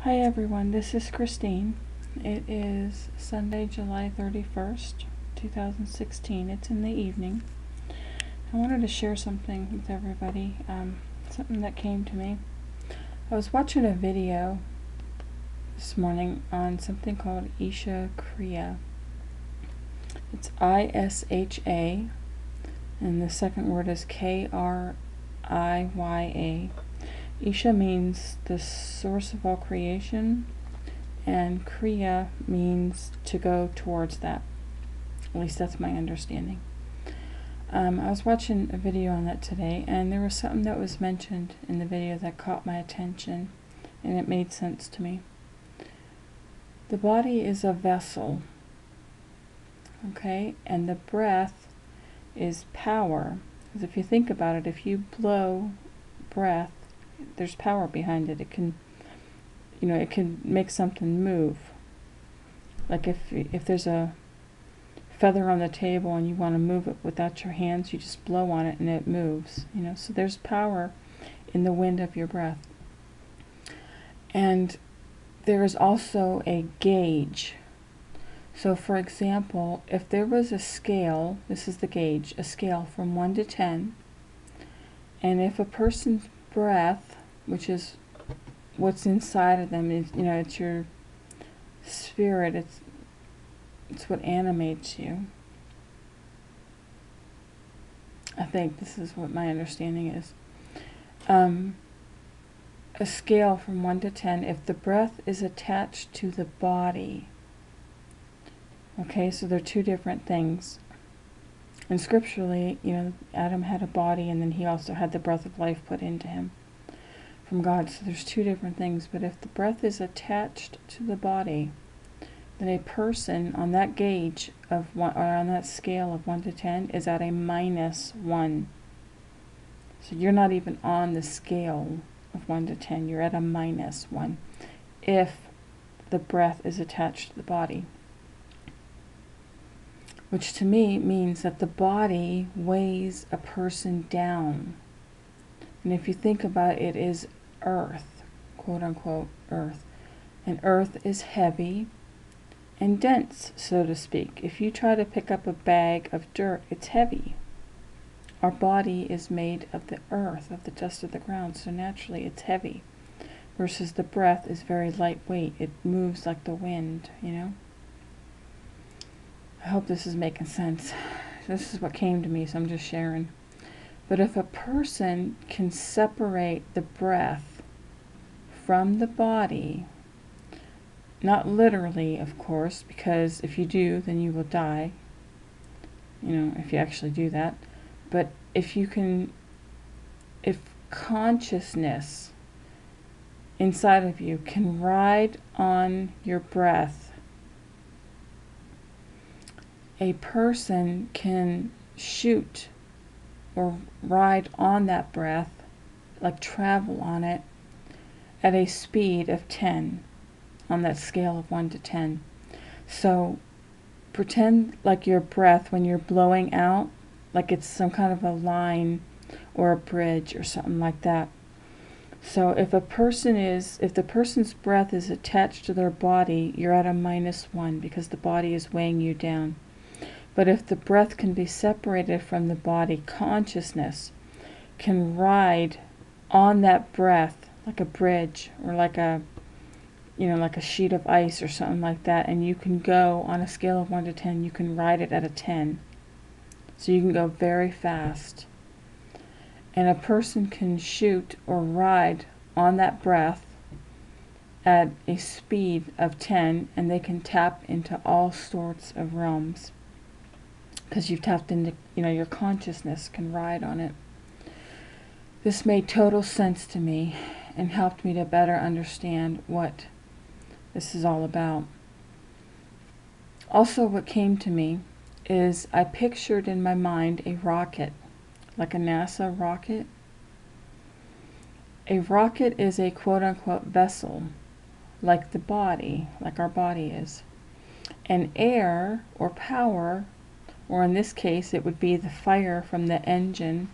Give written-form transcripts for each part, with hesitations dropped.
Hi everyone, this is Christine. It is Sunday, July 31st, 2016. It's in the evening. I wanted to share something with everybody, something that came to me. I was watching a video this morning on something called Isha Kriya. It's ISHA, and the second word is KRIYA. Isha means the source of all creation, and Kriya means to go towards that. At least that's my understanding. I was watching a video on that today, and there was something that was mentioned in the video that caught my attention, and it made sense to me. The body is a vessel, okay, and the breath is power. Because if you think about it, if you blow breath, there's power behind it. It can, it can make something move. Like if there's a feather on the table and you want to move it without your hands, you just blow on it and it moves. So there's power in the wind of your breath. And there is also a gauge. So for example, if there was a scale, this is the gauge, a scale from 1 to 10, and if a person's breath, which is what's inside of them, is it's your spirit, it's what animates you. I think this is what my understanding is. A scale from 1 to 10, if the breath is attached to the body, okay, so they're two different things. And scripturally, Adam had a body, and then he also had the breath of life put into him from God. So there's two different things. But if the breath is attached to the body, then a person on that gauge of one, or on that scale of 1 to 10, is at a -1. So you're not even on the scale of 1 to 10. You're at a -1 if the breath is attached to the body. Which to me means that the body weighs a person down. And if you think about it, it is earth, quote unquote earth. And earth is heavy and dense, so to speak. If you try to pick up a bag of dirt, it's heavy. Our body is made of the earth, of the dust of the ground, so naturally it's heavy. Versus the breath is very lightweight. It moves like the wind, I hope this is making sense. This is what came to me, so I'm just sharing. But if a person can separate the breath from the body, not literally, of course, because if you do, then you will die, if you actually do that. But if consciousness inside of you can ride on your breath, a person can shoot or ride on that breath, like travel on it, at a speed of 10 on that scale of 1 to 10. So pretend like your breath, when you're blowing out, like it's some kind of a line or a bridge or something like that. So if the person's breath is attached to their body, you're at a -1 because the body is weighing you down. But if the breath can be separated from the body, consciousness can ride on that breath like a bridge or like a sheet of ice or something like that, and you can go on a scale of 1 to 10, you can ride it at a 10. So you can go very fast. And a person can shoot or ride on that breath at a speed of 10, and they can tap into all sorts of realms. Because you've tapped into, your consciousness can ride on it. This made total sense to me and helped me to better understand what this is all about. Also, what came to me is I pictured in my mind a rocket, like a NASA rocket. A rocket is a quote-unquote vessel, like the body, like our body is. And air or power, or in this case it would be the fire from the engine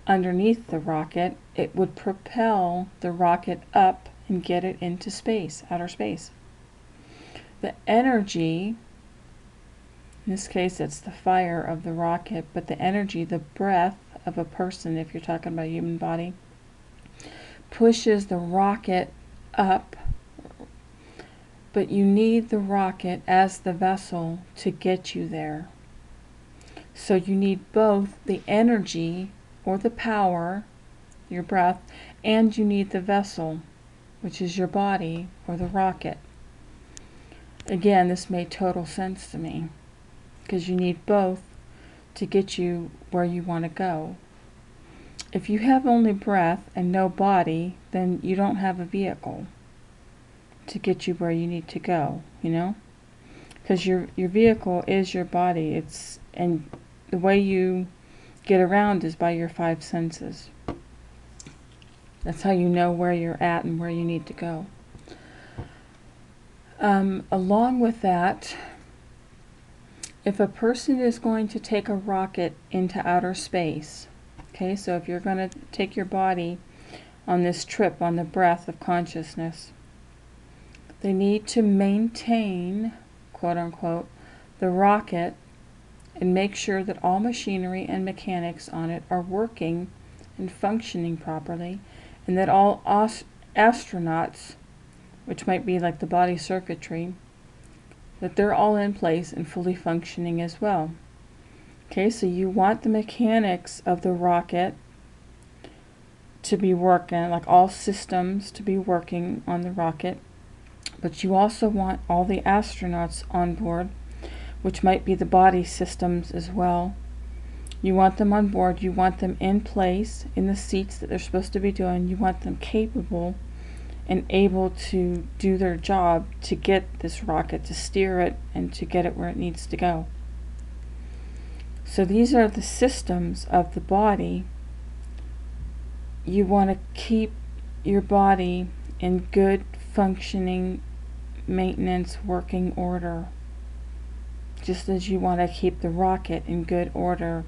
underneath the rocket, it would propel the rocket up and get it into space, outer space. The energy, in this case it's the fire of the rocket, but the energy, the breath of a person, if you're talking about a human body, pushes the rocket up, but you need the rocket as the vessel to get you there. So you need both the energy or the power, your breath, and you need the vessel, which is your body or the rocket. Again, this made total sense to me because you need both to get you where you want to go. If you have only breath and no body, then you don't have a vehicle to get you where you need to go, you know? Because your vehicle is your body. And the way you get around is by your 5 senses. That's how you know where you're at and where you need to go. Along with that, if a person is going to take a rocket into outer space, okay, so if you're going to take your body on this trip, on the breath of consciousness, they need to maintain, quote unquote, the rocket and make sure that all machinery and mechanics on it are working and functioning properly, and that all astronauts, which might be like the body circuitry, that they're all in place and fully functioning as well. Okay, so you want the mechanics of the rocket to be working, like all systems to be working on the rocket, but you also want all the astronauts on board, which might be the body systems as well. You want them on board, you want them in place, in the seats that they're supposed to be doing, you want them capable and able to do their job to get this rocket, to steer it, and to get it where it needs to go. So these are the systems of the body. You want to keep your body in good functioning, maintenance, working order. Just as you want to keep the rocket in good order.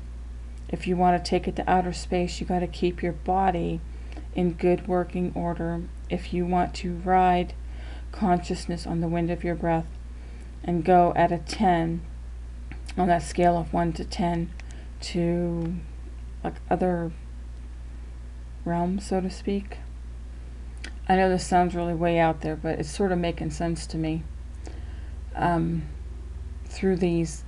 If you want to take it to outer space, you got to keep your body in good working order. If you want to ride consciousness on the wind of your breath and go at a 10 on that scale of 1 to 10 to like other realms, so to speak. I know this sounds really way out there, but it's sort of making sense to me through these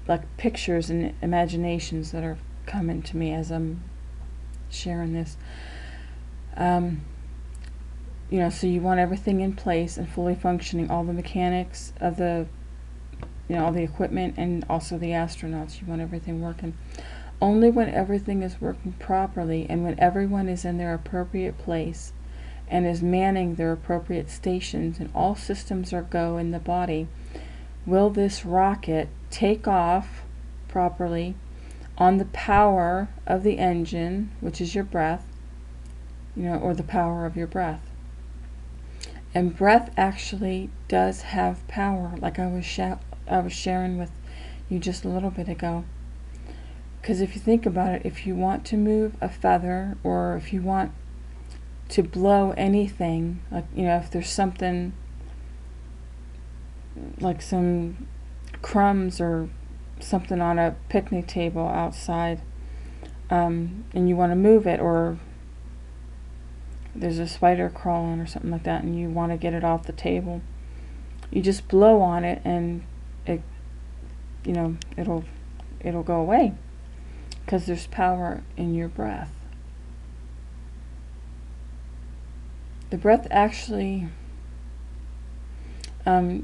like pictures and imaginations that are coming to me as I'm sharing this. You know, so you want everything in place and fully functioning, all the mechanics of the, you know, all the equipment, and also the astronauts. You want everything working. Only when everything is working properly and when everyone is in their appropriate place and is manning their appropriate stations and all systems are go in the body, will this rocket take off properly on the power of the engine, which is your breath, you know, or the power of your breath. And breath actually does have power, like I was sharing with you just a little bit ago. Because if you think about it, if you want to move a feather, or if you want to blow anything, like, you know, if there's something like some crumbs or something on a picnic table outside, and you want to move it, or there's a spider crawling or something like that and you want to get it off the table, you just blow on it and it, you know, it'll go away because there's power in your breath. The breath actually, you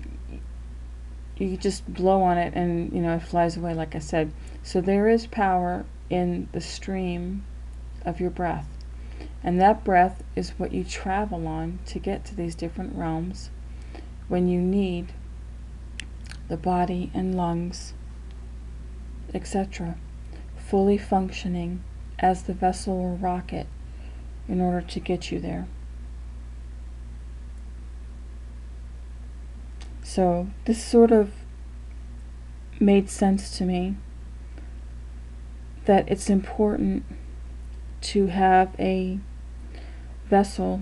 just blow on it and, you know, it flies away, like I said. So there is power in the stream of your breath. And that breath is what you travel on to get to these different realms when you need the body and lungs, etc., fully functioning as the vessel or rocket in order to get you there. So this sort of made sense to me, that it's important to have a vessel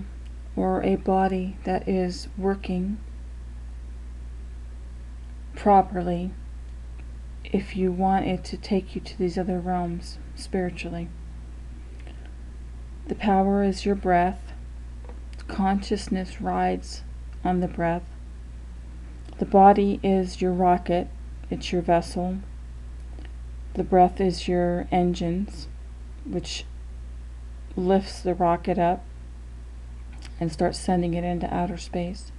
or a body that is working properly if you want it to take you to these other realms spiritually. The power is your breath. Consciousness rides on the breath. The body is your rocket. It's your vessel. The breath is your engines, which lifts the rocket up and starts sending it into outer space.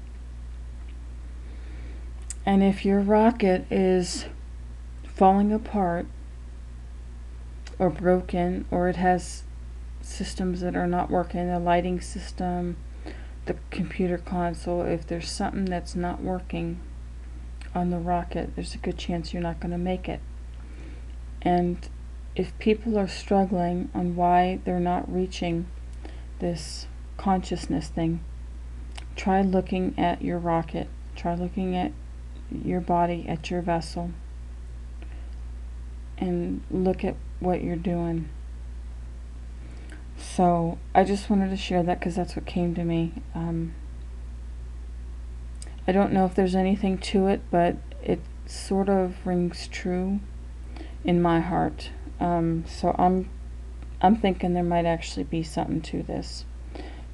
And if your rocket is falling apart or broken, or it has systems that are not working, the lighting system, the computer console, if there's something that's not working on the rocket, there's a good chance you're not going to make it. And if people are struggling on why they're not reaching this consciousness thing, try looking at your rocket, try looking at your body, at your vessel, and look at what you're doing. So I just wanted to share that because that's what came to me. I don't know if there's anything to it, but it sort of rings true in my heart. So I'm thinking there might actually be something to this,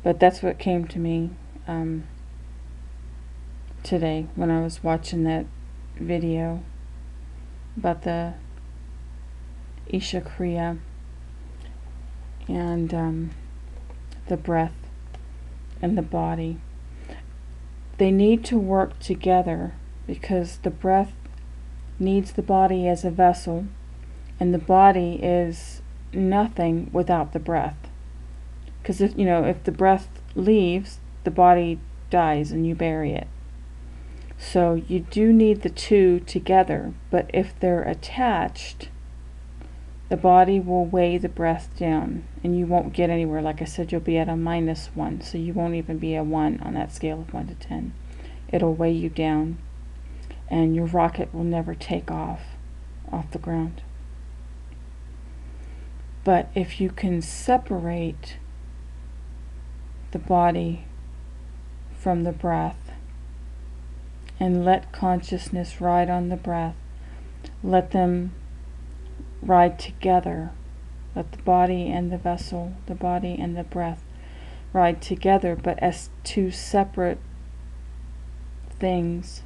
but that's what came to me today when I was watching that video about the Isha Kriya and the breath and the body. They need to work together because the breath needs the body as a vessel, and the body is nothing without the breath. Because if the breath leaves, the body dies and you bury it. So you do need the two together, but if they're attached, the body will weigh the breath down and you won't get anywhere. Like I said, you'll be at a -1, so you won't even be a 1 on that scale of 1 to 10. It'll weigh you down and your rocket will never take off the ground. But if you can separate the body from the breath and let consciousness ride on the breath, let them ride together, let the body and the vessel, the body and the breath ride together, but as two separate things,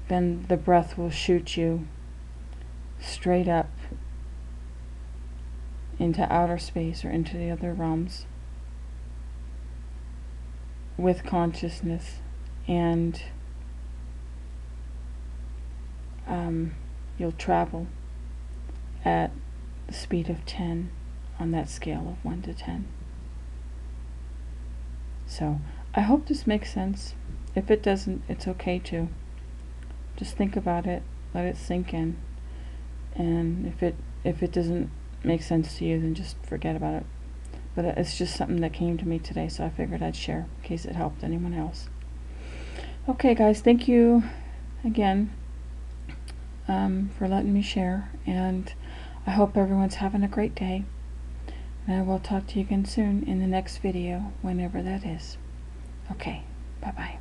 then the breath will shoot you straight up into outer space or into the other realms with consciousness, and you'll travel at the speed of 10 on that scale of 1 to 10. So I hope this makes sense. If it doesn't, it's okay too. Just think about it, let it sink in, and if it doesn't make sense to you, then just forget about it. But it's just something that came to me today, so I figured I'd share in case it helped anyone else. Okay guys, thank you again for letting me share, and I hope everyone's having a great day, and I will talk to you again soon in the next video, whenever that is. Okay, bye-bye.